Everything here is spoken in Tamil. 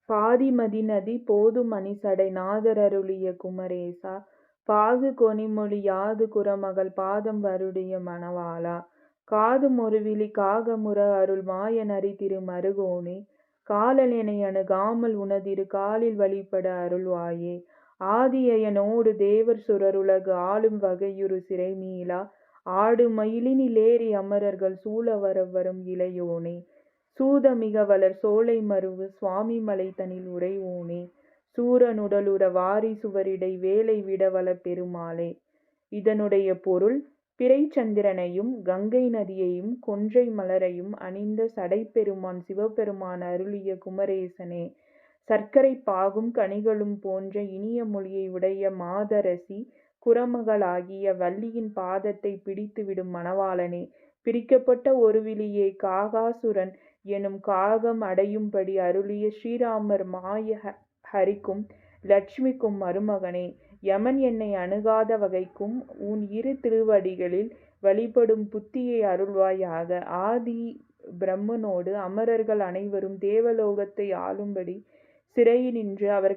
பாதிமதி நதி போதும் அணிசடை நாதரருளிய குமரேசா, பாகு கொனிமொழி யாது குறமகள் பாதம் வருடைய மணவாளா, காது மொருவிழி காகமுற அருள் மாய நரி திரு மருகோனே, காலன் எனை அணுகாமல் உனதிரு காலில் வழிபட அருள்வாயே, ஆதியனோடு தேவர் சுரருலகு ஆளும் வகையுறு சிறை மீளா, ஆடு மயிலினிலேறி அமரர்கள் சூழ வரும் இளையோனே, சூதமிக வளர் சோலை மருவு சுவாமி மலை தனில் உறைவோனே, சூரனுடலுற வாரி சுவரிடை வேலை விடவல பெருமாளே. இதனுடைய பொருள், பிறை சந்திரனையும் கங்கை நதியையும் கொன்றை மலரையும் அணிந்த சடைப்பெருமான் சிவபெருமான் அருளிய குமரேசனே, சர்க்கரை பாகும் கனிகளும் போன்ற இனிய மொழியை உடைய மாதரசி குறமகளாகிய வள்ளியின் பாதத்தை பிடித்துவிடும் மணவாளனே, பிரிக்கப்பட்ட ஒரு விழியை காகாசுரன் எனும் காகம் அடையும்படி அருளிய ஸ்ரீராமர் மாய ஹரிக்கும் லட்சுமிக்கும் மருமகனே, யமன் என்னை அணுகாத வகைக்கும் உன் இரு திருவடிகளில் வழிபடும் புத்தியை அருள்வாயாக, ஆதி பிரம்மனோடு அமரர்கள் அனைவரும் தேவலோகத்தை ஆளும்படி சிறையினின்று அவர்